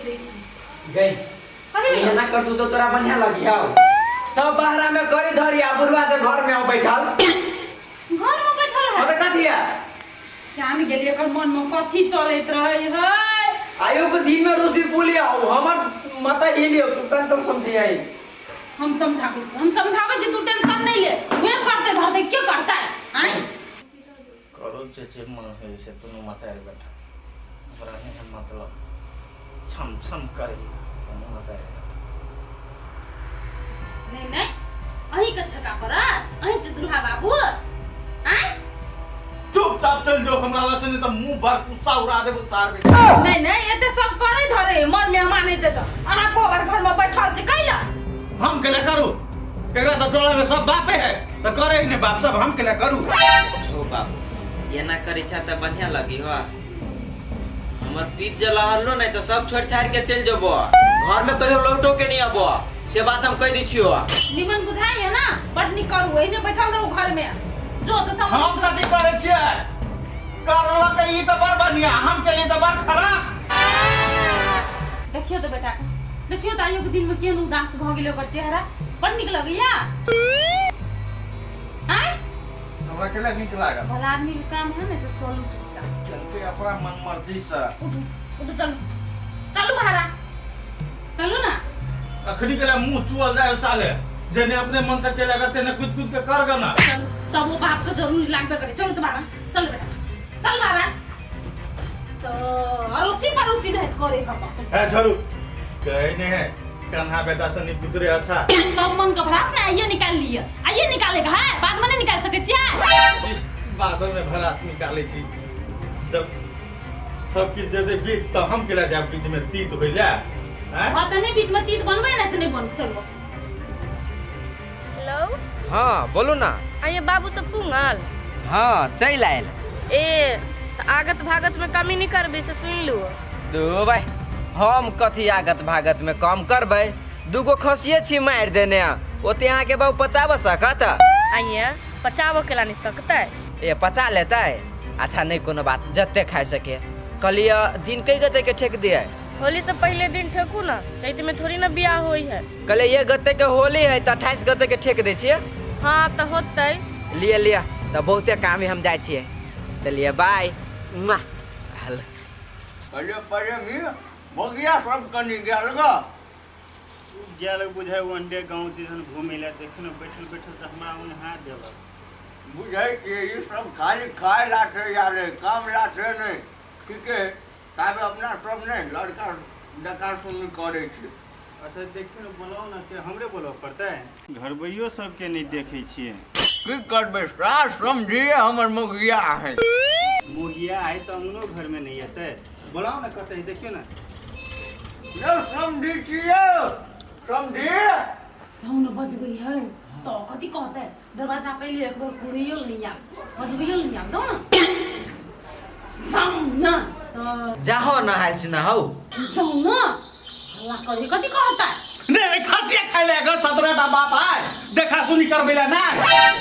दै छी गई ये ना कर तू तो तोरा बढ़िया लगी आओ सब बहरा में करी धरी आ बुढ़वा से घर में आओ बैठल है अब कथिया क्या नहीं गेलिए कर मन में कथी चलत रहे है आयो को दिन में रूसी बोली आओ हमर माता ये लियो तू टेंशन समझी आई हम समझावे जी तू टेंशन नहीं ले वे करते धर दे क्यों करता है आई करो जे मन है से तू माता रे बैठा हमरा है मतलब छम छम करे माता रे नहीं अही का छका पर अही तो दुल्हा बाबू आई चुपचाप चल जो हमरा लसे नहीं तो मुंह भर गुस्सा उड़ा दे तार में नहीं एते सब करे धरे मर मेहमान है तो अहा गोबर घर में बैठल छ कैला हम केला करू एकरा तो टोला में सब बापे है तो करे ही ने बाप सब हम केला करू ओ बाबू ये ना करी छा त बढ़िया लगी हो हमर पीत जला हल्लो नहीं तो सब छोड़ छाड़ के चल जबो घर में कहियो लौटो के नहीं आबो से बात हम कह दी छियो निमन बुझाई है ना पटनी करू एने बैठल रहू घर में जो तो हम कथि करे छिए करला के ई तो बड़ बढ़िया हम के लिए तो बड़ खराब देखियो तो बेटा देखियो तो आइयो के दिन में केन उदास भ गेले ओकर चेहरा बड़ निक लगैया हैं हमरा केला नीक लागल भला आदमी के काम है ना तो चलू चुपचाप चलते अपना मन मर्जी से उठो चलू बाहर चलू ना अखनी केला मुंह चुअल जाए साले जने अपने मन से केला करते ने कूद कूद के कर गना तब वो बाप को जरूरी लागबे करे चलो तुम्हारा चल बेटा चल बाहर तो अरोसी नहीं करे बाबा है झरू कहने है कन्हा बेटा से नहीं पुतरे अच्छा सब मन का भरास में आइए निकाल लिया आइए निकालेगा है बाद में नहीं निकाल सके छिया बादल में भरास निकाले छी जब सब की जदे बीत तो हम केला जाब बीच में तीत होइला हैं बात नहीं बीच में तीत बनवे ना तने बन चलो हेलो हां बोलो ना आइए बाबू सब पुंगल हां चल आइल ए त आगत भागत में कमी नहीं करबे से सुन लू दो भाई हम कथी आगत भागत में कम करबै दूगो खसिए छी मार देने ओते यहाँ के बाबू पचाव सकत आइए पचावो केला नहीं सकते ए पचा लेता है अच्छा नहीं कोनो बात जत्ते खा सके कलिया दिन कई गते के ठेक दिए होली से पहले दिन ठेकू ना चैत में थोड़ी ना बियाह होई है कले ये गते के होली है त 28 गते के ठेक दे छिए हाँ तो होते लिया त बहुते काम है हम जाय छिए चलिए बाय अरे परे मी बगिया सब कनी गेल ग गेल बुझाय वनडे गांव सीजन घूमे ले देखन बैठल बैठल त हमरा ओने हाथ देबा बुझाई के ये सब खाली खाए लाटे यार काम लाटे नहीं ठीक है ताबे अपना सब नहीं लड़का डका सुन करे छी अच्छा देखियो बोलाओ ना के हमरे बोलबा पड़ता है घरबैयो सब के नहीं देखे छिए की करबे सास समझिए हमर मुखिया है मुखिया है तो अंगनो घर में नहीं आते बोलाओ ना कहते देखियो ना यो समझी छिए समझी जाऊ न बज गई है तो कथी कहते है दरवाजा पे लिए एक बार कुड़ियो नहीं आ बजबियो नहीं आ जाऊ ना जाहो ना हाल छी ना हो जाऊ ना हल्ला करे कथी कहता है नहीं खसिया खाइले अगर सदरा बाप है देखा सुनी करबेला ना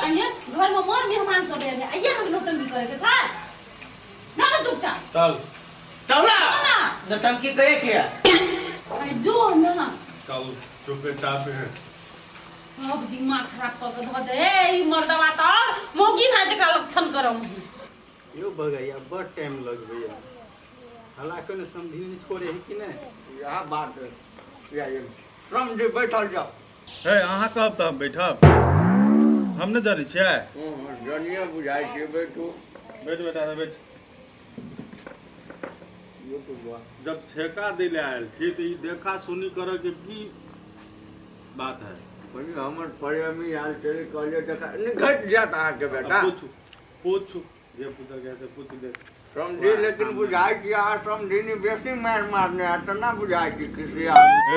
अन्य घर में मोर मेहमान सब है आइए हम नौटंकी करे के था ना ना चुपचाप चल ना ना नौटंकी करे के अरे जो ना चल चुपचाप है सब दिमाग खराब कर के धो दे ई मर्दवा तो मोगी ना के लक्षण करम यो बगैया बड़ टाइम लगबैया हला कने समझी नहीं छोड़े है कि नहीं यह बात है या ये समझी बैठल जाओ ए अहाँ कहब त हम बैठब हम न जानी छियै जनिया बुझाई छै बैठू बैठ बेटा बैठ यो तो बुआ जब ठेका दिले आयल छी त ई देखा सुनी करे के की बात है पनी हमर प्रेमी आल चले कहले देखा घट जाता है के बेटा पूछ जे पूछा गया से पूछ दे समझी लेकिन बुझाई कि आ समझी नहीं बेसी मार मारने है तो ना बुझाई कि किसी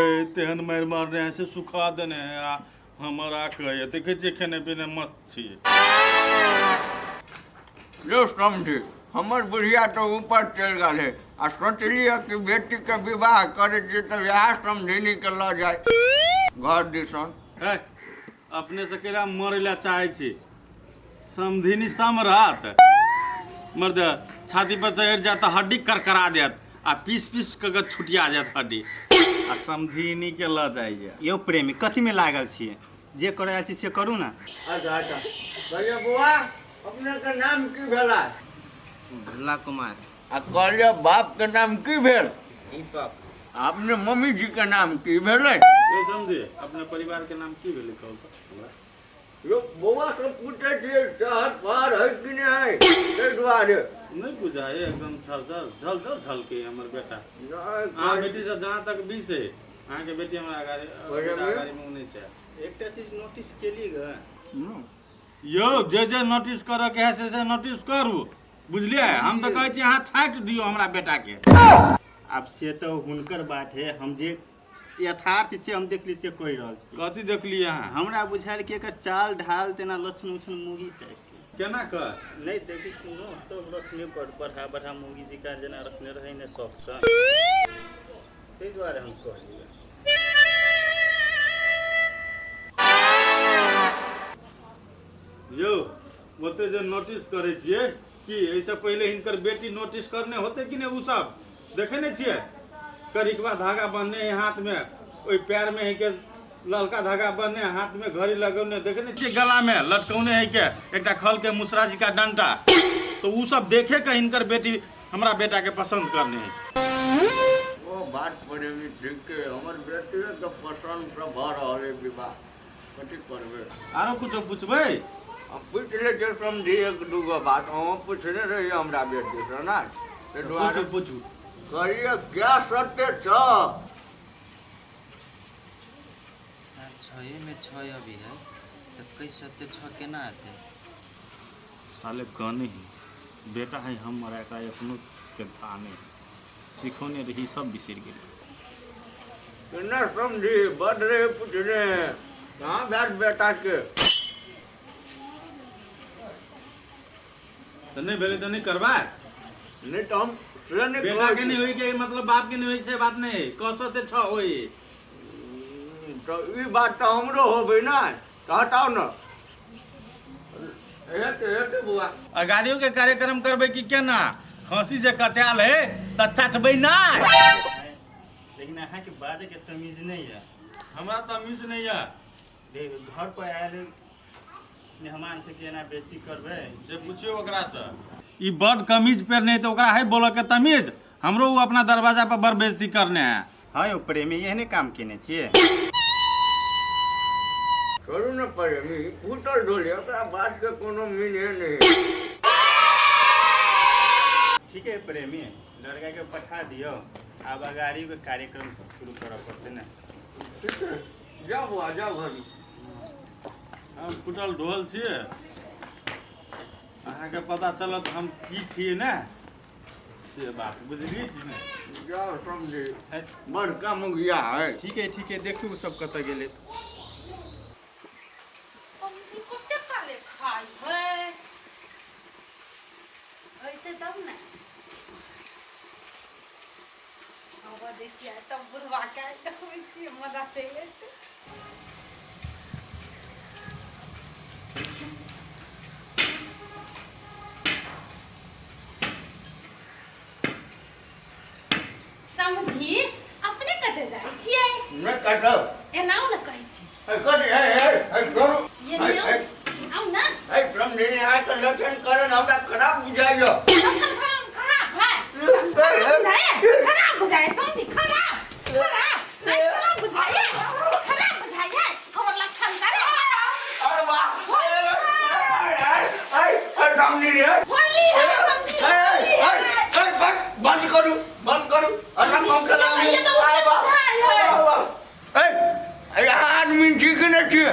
ए तेहन मार मारने है से सुखा देने है हमरा कहे देखे जे खाने पीने मस्त छी जो समझी हमर बुढ़िया तो ऊपर चल गए है आ सोचलिए कि बेटी के विवाह करे जे तो यह समझी के ल जाए घर दिसन अपने से केला मरे ला चाहे छी समधिनी सम्राट मर्द छाती पर चढ़ जाता हड्डी करकरा देत आ पीस कऽ छुटिया जात हड्डी आ समझिनी के ल जाइए। यौ प्रेमी कथी में लागल छियै? जे करे आयल छी से करू ना। अच्छा भैया बुआ अपने के नाम की भेला? भोला कुमार। आ कहलिए बाप के नाम की भेल? दीपक। अपने मम्मी जी के नाम की भेलै? ये समझे अपने परिवार के नाम की भेलै कहू तो? यो बुआ से पूछे छियै शहर पार है कि नहीं है, ताहि दुआरे नहीं बुझा है एकदम झल के हमर बेटा। नहीं, बेटी से जहाँ तक 20 है अहाँ के बेटी हमरा गाड़ी में नहीं छै। एकटा चीज नोटिस केलिए ग यो जे नोटिस करऽ के है से नोटिस करू, बुझलिए? हम तो कहै छी अहाँ छाँटि दियौ हमरा बेटा के। अब से तो हुनकर बात है, हम जे यथार्थ से हम देखली से कहि रहल छी। कथी देखलिए अहाँ? हमरा बुझायल कि एकर चाल ढाल तेना लक्षण उछन मुगी टाइप के केना कर नहीं देखी सुनो तो रखने बढ़ा मुगी जी का जना रखने रहे ने शौक से, ताहि दुआरे हम कहलिए। यो ओते जे नोटिस करे छिए कि ऐसे पहले हिनकर बेटी नोटिस करने होते कि नहीं? उ सब देखे नहीं छिए? करिकवा धागा बन्ने है हाथ में, ओई पैर में है के ललका धागा बन्ने हाथ में घड़ी लगौने, देखे नहीं छिए? गला में लटकौने है के एकटा खल के मुसरा जी का डंटा। तो उ सब देखे के हिनकर बेटी हमरा बेटा के पसंद करने है। वो बात पड़े भी ठीक है, हमर बेटी के पसंद से भर रहे विवाह कथी करबे? आरो कुछ पूछबै? हम पूछ ले जे समझी एक दूगो बात हम पूछने रही हमरा बेटी से ना, ताहि दुआरे पूछू। कहिए क्या सत्य छ? 6 में 6 अभी है तो कैसे सत्य 6 केना आते? साले गाने ही बेटा है हमारा का अपनो के थाने सिखोने रही सब बिसर गेल। न समझी बढ़ रहे पूछने कहाँ बैठ बेटा के? तो नहीं भेले तो नहीं करवा? नहीं तो हम बेटा के नहीं हुई के मतलब बाप के नहीं हुई से बात नहीं, कसो ते 6 होई। तो ई बात तो हमरो होबे ना, तो हटाओ ना। हेते बुआ गाड़ियों के कार्यक्रम करबे कि केना? खसी जे कटाल है त चटबै ना। लेकिन अहाँ के बाजे के तमीज नहीं है। हमरा तमीज नहीं है। घर पर आयल मेहमान से केना बेइज्जती करबे से पूछियो ओकरा से। ई बड कमीज पर नहीं तो ओकरा है बोलो के तमीज। हमरो वो अपना दरवाजा पर बर बेइज्जती करने है। हाँ यो प्रेमी एहने काम केने छिए। करू न प्रेमी फूटल ढोले ओकरा बात के कोनो मीने नहीं। ठीक है प्रेमी, लड़का के पठा दियो, अब अगाड़ी के कार्यक्रम शुरू करऽ पड़ते ना। ठीक है जाओ बुआ जाओ घरी। हम फुटल ढोल छिए, अहाँ के पता चलत हम की छिए ना से बात बुझलिए कि नहीं? जाओ समझे बड़का मुखिया है। ठीक है देखू सब कत गेले। सब्जी कते काले खाई है ऐसे तब ना अब देखिए तब बुढ़वा के देखबै छी मजा चले। समझी अपने कते जाय छियै? न काटो एनाउ न कहै छी। कथी है करू ये नहीं आउ ना है समझे नहीं आय के लक्षण करन हमरा खराब बुझाइयो। लक्षण खराब खराब बुझाए समझी खराब बुझाए हमर लक्षण करे। अरे वाह समझी रे होली है समझी बंद करू अन्ना कौन कला ये तो अरे आदमी ठीक नहीं छिए।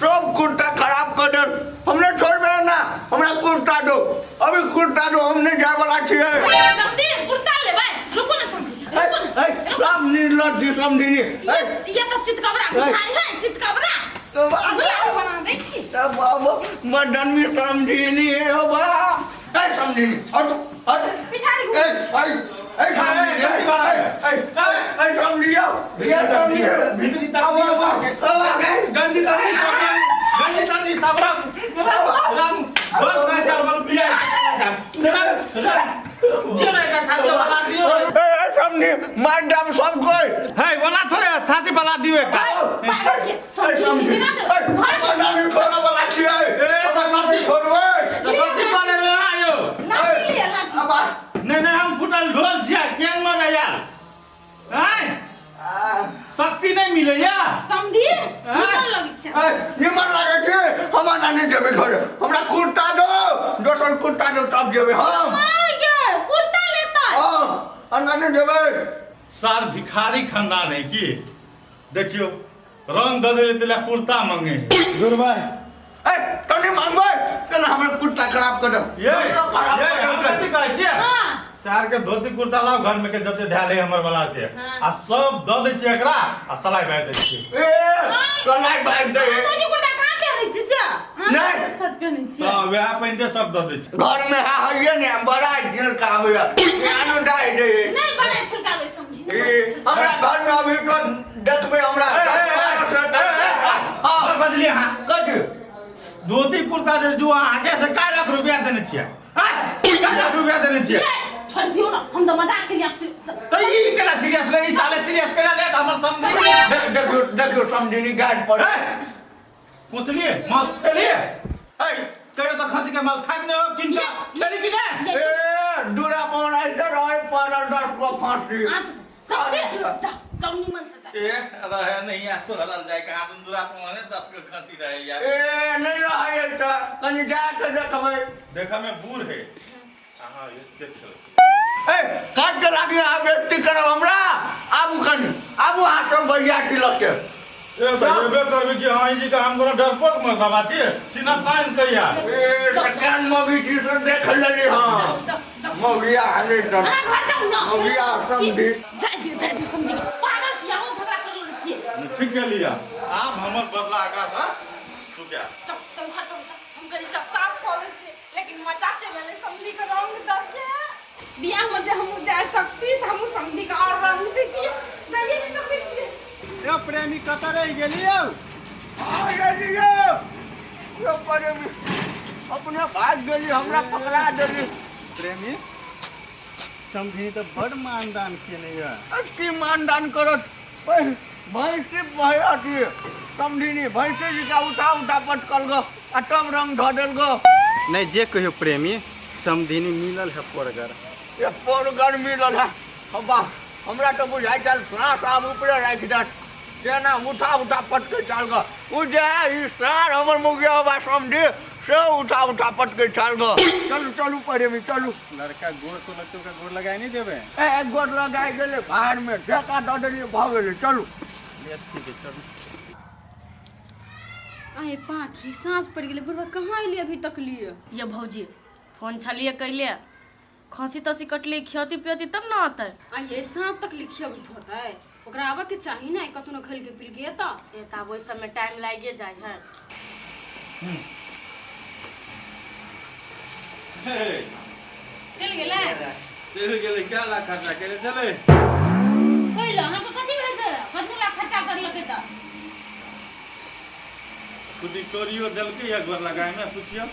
सब कुर्ता खराब कर दे, हमने छोड़बे ना, हमरा कुर्ता दो, अभी कुर्ता दो, हमने जाए वाला छिए। समझी कुर्ता ले भाई रुको ना समझी सब निर्लज जी समझी ये तो चितकबरा बुझाई है चितकबरा गुलाब बना दै छी। मदन में समझी नहीं है हो बा समझी हट पिठारी भीतरी गंदी तनी सब रंग ढोल का चावल पिया दियो ना एक छाती वाला दियो समझी मार डाम सब कोई है वाला थोड़े छाती वाला दियो एक पागल छे समझी ना दे बनाने छोड़ा वाला छिए तो छाती छोड़वे तो छाती वाले में आयो लाठी ले लाठी अब नहीं हम फुटल ढोल छिया केन मजा यार हैं शक्ति नहीं मिले या समझी निकल लगी छे निमन लागे छे हमरा नानी जेबे घरे हमरा कुर्ता दो दोसर कुर्ता दो तब जेबे हम मार के कुर्ता लेता हां नानी जेबे सार भिखारी खानदान है की देखियो रंग दे देले तेला कुर्ता मांगे दूर भाई ए तनी मांगबे कल हमर कुर्ता खराब कर दो ये हम कथि कहै छियै हां सार के धोती कुर्ता लाओ घर में के जते ध्याले हमर वाला से हाँ। आ सब द दे छी एकरा आ सलाई बांध दे छी ए कलाई बाइक दे तनी कुर्ता कहां पहनै छी से नहीं। शर्ट पहनै छी हां वह पेंटे सब द दे छी घर में है ने बड़ा दिल का आवे यानो डाई दे नहीं बने छिलकावे समझी हमरा घर में अभी तो देखबे हमरा हां बदली हां कद धोती कुर्ता से जो आगे से काय लाख रुपया देने छियै हां काय लाख रुपया देने छियै छोड़ दियो ना हम तो मजाक के लिए तो ई केला सीरियस ले ई साले सीरियस केला ले हमर समझी देखो समझनी गाड़ पर कुतली मांस खेलिए ए कहियो तो खसी के मांस खाइ ने हो किनका खेली कि ने ए दूरा पर ऐसे रहे 15-10 को फांसी आज समझे जाओ निमन से जा ए रहे नहीं आसो हरल जाए का आदम दूरा पर माने 10 को खसी रहे यार ए नहीं रहे त कनी जा के देखबै देखा में बूढ़ है हां ये चेक चल ए काट के लागी आ बेटी करब हमरा आबू कनी आबू हाथ बढ़िया तिलक के ए बेबे करबे कि हां जी का हम कोनो डरपोक में दबाती सीना तान करिया ए सकान मौगी जी से देख लेली हां मौगिया हाले त घर जाओ ना मौगिया समझी जा दियो समझी पागल छी हम झगड़ा कर ले छी ठीक के लिया आप हमर बदला आकरा था तू क्या तुम हम करी सब साफ खोले छी लेकिन मजा से मैंने समझी का रंग दब के बियाह में जे हम जा सकती त हम समझी का और रंग देखी नहीं नहीं सब छी यो प्रेमी कत रह गेलियो आ गेलियो यो परे अपने भाग गेली हमरा पकड़ा देली प्रेमी समझी तो बड़ मानदान केने या की मानदान करत भैंसी भैया थी समझी भैंसी जी का उठा पटकल गो आ तब रंग धऽ देल गो नहीं जे कहियो प्रेमी समधिनी मिलल है परगर ये पोरगर मिलल है हबा हमरा तो बुझाई चल सांस आब ऊपर राखि दत जेना उठा पटके चल ग उ जे ई सार हमर मुगिया बा समझी से उठा पटके चल ग चलू प्रेमी चलू लड़का गोड़ तो लगते का गोड़ लगाए नहीं देबे ए गोड़ लगाई गेले बाहर में ढेका दऽ देलिए भाग गेले चलू ले ठीक है चल अरे पाखी साँझ पड़ गेलै बुढ़वा कहाँ अयली अभी तक लिए ये भौजी फोन छलिए कैले खसी तसी कटली खियती पियती तब न आते आ ये साँझ तक लिखिए अभी होता है ओकरा आबऽ के चाही ना कतनो खेल के पिल के एता तब ओहि सबमे टाइम लागे जाए है चल गेले चल गेले क्या ला खर्चा केले चले कइला हम तो कथि भेज कथि ला खर्चा करलके त कुटी चोरियो देलके या गोर लगाए में पूछियो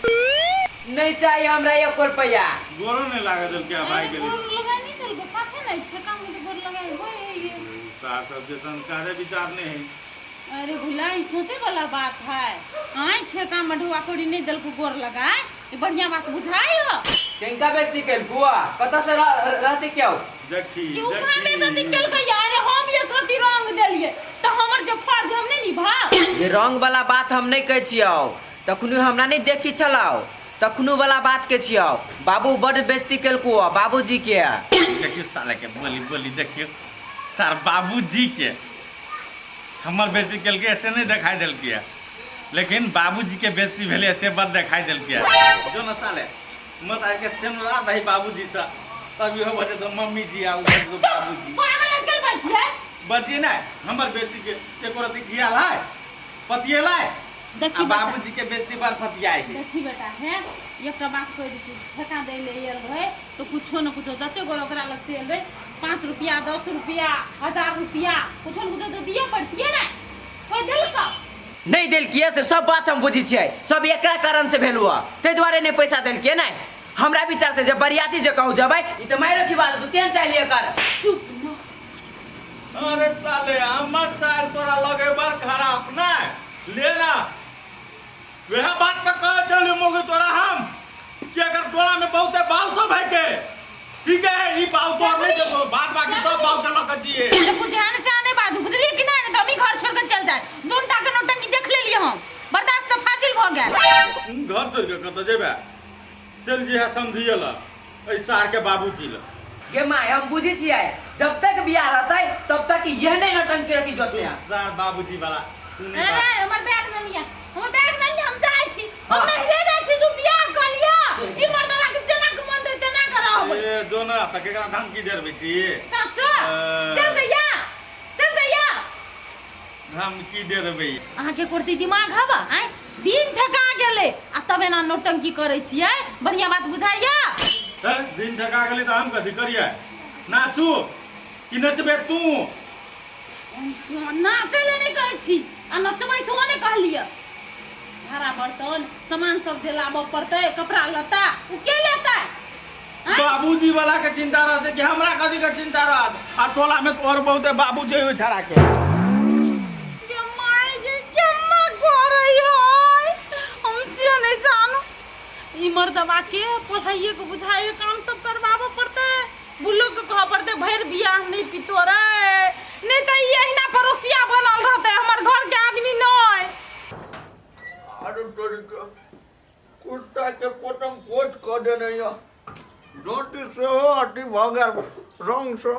नहीं चाहिए हमरा 1 रुपया गोरो नहीं लागे देल क्या भाई के गोर लगाई नहीं चल साथे नहीं छका में तो गोर लगाई होय ये सार सब के संस्कारे विचार नहीं है अरे भुलाई सोचे वाला बात है आई छका में ढुआ कोड़ी नहीं दल को गोर लगाए ये बढ़िया बात बुझाई हो केंका बेइज्जती कर बुआ कत से रहते क्या देखी कि उखा में तो निकल गई यार हम एक रति रंग देलिए तो हमर जे फर्ज हम नहीं निभा ये रंग वाला बात हम नहीं कह छियौ तखनु हमरा नहीं देखी चलाओ तखनु वाला बात के छियौ बाबू बड़ बेइज्जती केलको बाबूजी के देखियो साले के बोली देखियो सर बाबूजी के हमर बेइज्जती केलके ऐसे नहीं दिखाई देलके लेकिन बाबूजी के बेइज्जती भेले ऐसे बड़ दिखाई देलके जो न साले मत आके चेनरा दही बाबूजी से तब हो बजे तो मम्मी जी आ उधर तो बाबूजी पागल अंकल बच है बजिए ना हमर बेटी के एको रति किया लाए पतिए लाए देखी बाबूजी के बेइज्जती पर फतियाई है देखी बेटा है एक बात कह दी छका दे ले यार भाई तो कुछो न कुछो जते गोर ओकरा लग से ले 5 रुपया 10 रुपया 1000 रुपया कुछो न कुछो तो दिए पड़ती है ना कोई दिल का नहीं देलकिए से सब बात हम बुझी छियै सब एकरा कारण से भेलुआ तै दुआरे नहीं पैसा देलकिए नहीं हमरा विचार से जब बरियाती जे कहू जबै ई त मायरो की बात तू तेन चाहिए कर। चुप न। अरे साले हमर चाल तोरा लगे बार खराब ना लेना वह बात पे कह चली मोगे तोरा हम कि अगर टोला में बहुते बाल सब है के ठीक है ई बाल तो नहीं जब बात बाकी सब बाल के लग चाहिए तो बुझान से आने बाजू बुझलिए कि नहीं तो हम ही घर छोड़ के चल जाए दोन टाके नोटंकी देख ले लिए हम बर्दाश्त से फाजिल भ गए। घर छोड़ के कत जेबे चल जी है समझिएला ऐ सार के बाबूजी ल गे माय हम बुझी छियै जब तक बियाह रहतै तब तक यह नहीं नौटंकी रखी जोतले सार बाबूजी वाला अरे हमर बैग नहीं है हमर बैग नहीं हम जाय छी हम नहीं ले जाय छी तू बियाह कर लिया ई मर्दवा के जना के मन दे तना कराओ ए दोना त केकरा धान की डर बेची सच चल गया हम की डर बे अहाँ के कुर्ती दिमाग हवा हैं दिन ठका गेले आ तबे ना नौटंकी करे छियै बढ़िया बात बुझाइया दिन ठका गेली त हम कथी करिए नाचू कि नचबे तू नाचे ले नहीं कहै छी आ नचबै सो नहीं कहलिए भाड़ा बर्तन सामान सब जे लाबऽ पड़तै कपड़ा लत्ता उ के लेतै बाबूजी वाला के चिंता रहते कि हमरा कथी के चिंता रहत आ टोला में और बहुते बाबूजी हो छड़ा के ये माय जे केना करई है हमसे नहीं जानो ई मर्दवा के पढ़ाइए को बुझाइए काम सब करवाबऽ पड़तै बुल्लो के कह पड़तै भैर बियाह नहीं पितो रे नहीं त ई एहिना पड़ोसिया बनल रहतै हमर घर के आदमी नहीं। अरे तोरी के कुत्ता के पोटम पोट कर देने या रोटी से हो अति भगल रंग से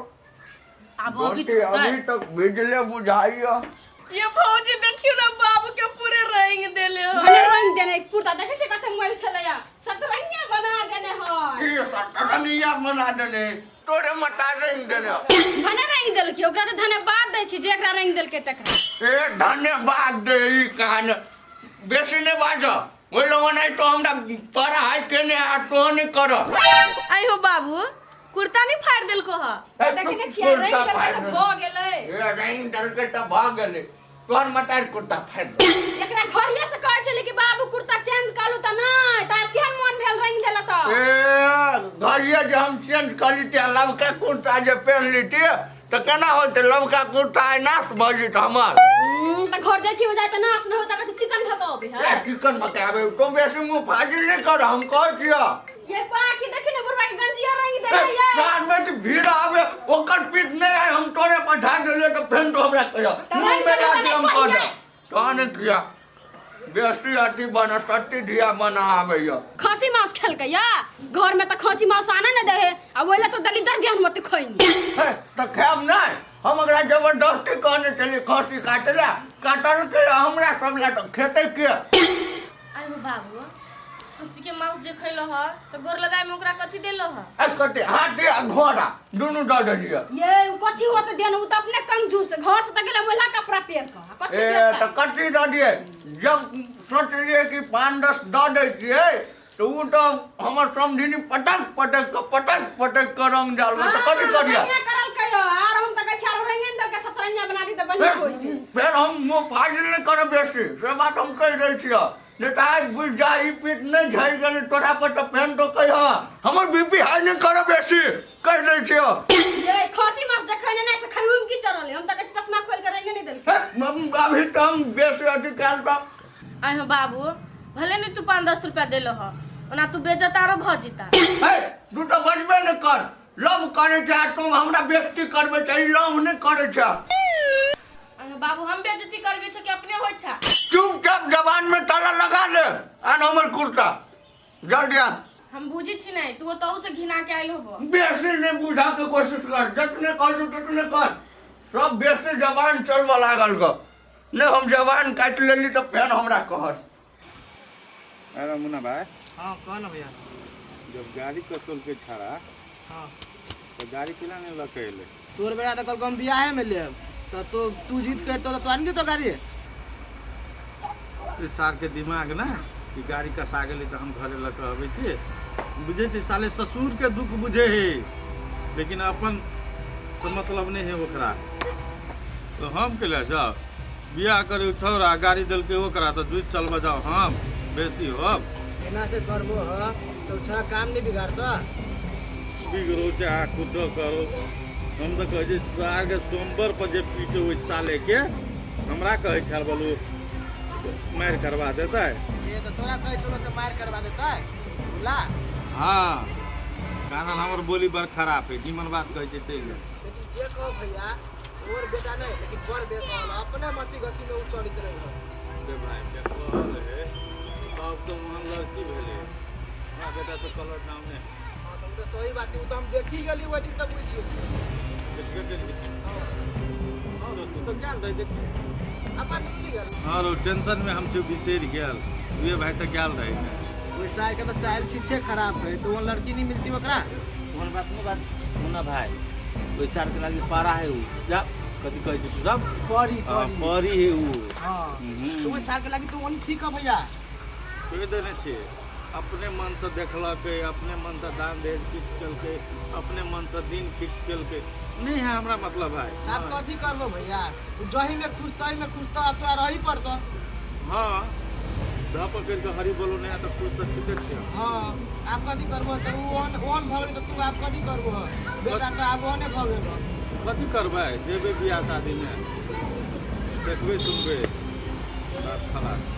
अब अभी रोटी अभी तक बिजले बुझाइया ये भौजी देखियो ना बाबू के पूरे रंग देले हो। भने रंग देने कुर्ता देखे छे कते मोबाइल छलैया सतरंगिया बना देने है ये सटनिया बना देने तोरे मटा रंग देने भने रंग देल की ओकरा तो धन्यवाद दै छी जेकरा रंग देल के तकरा ए धन्यवाद दे ई कान बेसी ने बाज ओइ लोग नहीं तो हमरा पढ़ाई केने आ तो नहीं कर आई हो बाबू कुर्ता नहीं फाड़ देल को ह देखने छिया रंग देल के भ गेलै ए रंग दल के त भाग गेले तोर मटार कुर्ता फाड़ एकरा घरिया से कहै छले कि बाबू कुर्ता चेंज कालू त नहीं तार केहन मन भेल रंग देला त ए घरिया जे हम चेंज करी ते लवका कुर्ता जे पहन लीती त केना होते लवका कुर्ता है नाश भजी त हमर त घर देखी हो जाए त नाश न होता त चिकन खतोबे है चिकन मकाबे तो बेसी मुंह फाजिल नहीं कर हम कह छिया ये पाखी देखी ने बुढ़वा के गंजिया रंग देले ये साथ में तो भीड़ आवे ओकर पीठ नहीं आए हम तोरे पठा देले तो फ्रेंड हमरा कहियो मुंह में लाठी हम कर दे तो ने किया बेस्ती आती बना सट्टी ढिया बना आवेयो खसी मांस खेल के या घर में त खसी मांस आना न दे आ ओइला तो दलिदर जेहन मत खइनी है तो खाम नहीं हम अगला जबरदस्ती कहने चली खसी काटला काटल के हमरा सबला तो खेते के आई हो बाबू खसी के मांस जे खइलो ह तो गोर लगाए में ओकरा कथि देलो ह ए कटे हाथी आ घोड़ा दोनों दे देलिए ये कथी होत देन उ त अपने कंजूस घर से त गेला मोला कपड़ा पेर का कथी ए देता तो कटी दे दिए जब सोच लिए कि 5-10 दे दे छिए तो वो तो हमर समझिनी पटक कर रंग डाल में तो कथी करिया बढ़िया करल कयो आर हम त कहै छी आर रंगन दल के सतरंगिया बना दी त बढ़िया होई फिर हम मुंह फाजिल नहीं करे बेसी से बात हम कह रहे छिए नेता बुझ जा ई पीठ नहीं झड़ गेल तोरा पर तो पेन तो कह हमर बीपी हाई नहीं करे बेसी कह रहे छिए ये खसी मांस जे खइने नै से खइउम की चरले हम त कहै छी चश्मा खोल के रंगे नहीं देल अभी तो हम बेसी अधिकार बा आई हो बाबू भले नहीं तू 5-10 रुपया देलो ह ओना तू बेजतारो भ जिता है तू तो बजबे न कर लव करे छ तुम हमरा बेइज्जती करबे छ लव नहीं करे छ आई हो बाबू हम बेइज्जती करबे छ कि अपने होय छ चुपचाप जवान में ताला लगा दे आन हमर कुर्ता जल्दी आ हम बुझी छी नहीं तू तो से घिना के आइल होबो बेसी नहीं बुझा के कोशिश कर जितने कर उतने कर सब बेसी जवान चलवा लागल ग ने हम जवान काट लेली तो फेन हमरा कहत अरे मुन्ना भाई हाँ कौन भैया जब गाड़ी कसल के छड़ा हाँ तो गाड़ी केला नहीं लकेले तोर बेटा तो कल हम बियाह में ले तो तू जीत कर तो आन दी तो गाड़ी इस सार के दिमाग ना कि गाड़ी का सागली तो हम घरे लग आवे छी बुझे छी साले ससुर के दुख बुझे है लेकिन अपन तो मतलब नहीं है ओकरा तो हम के ले जाओ बियाह करे थोड़ा गाड़ी दल के ओकरा तो दूध चल बजाओ हम बेटी हो एना से करबो तो छा काम नहीं बिगाड़ता बिगड़ो चाहे कुछ करो हम तो कहे सार के सोमवार पर जे पीटे हुए साले के हमरा कहे छाल बोलू मार करवा देता है। ये तो तोरा कहे चलो से मार करवा देता है बोला। हाँ कानन हमर बोली बड़ खराब है निमन बात कहे छै तेल लेकिन जे कहो भैया और बेटा नहीं लेकिन बड़ बेटा वाला अपने मती गति में उचलित रहे दे भाई के कहल है सब तो वहां लड़की भेले हां बेटा तो कलर नाम है। हां तुम तो सही बात है, वो तो हम देखी गली वो दिन तक बुझियो। देखबे करी हां तू तो जान रही देखी अपन नहीं गल हां रो टेंशन में हम जो बिसेर गेल वे भाई तो गेल रहे कोई सार के तो चाल चीजे खराब है तो वो लड़की नहीं मिलती ओकरा। कौन बात नहीं बात सुना भाई कोई सार के लागी पारा है उ जा कथी कहै छै तू सब परी परी है उ हां तो वो सार के लागी तो वो ठीक है भैया कह देने छे अपने मन से देखलकै अपने मन से दान दहेज फिक्स केलकै अपने मन से दिन फिक्स केलकै नहीं है हमरा मतलब भाई। आप कथी करबो भैया जही में खुश तही में खुश तो आप तो रही पड़तो। हाँ धा पकड़ के हरी बोलो नहीं तो खुश तो ठीके छे। हाँ आप कथी करबो तो ओन भगली तो तू आप कथी करबो बेटा तो आप ओने भगेलो कथी करबै जेबे बियाह शादी में देखबे सुनबे बात खराब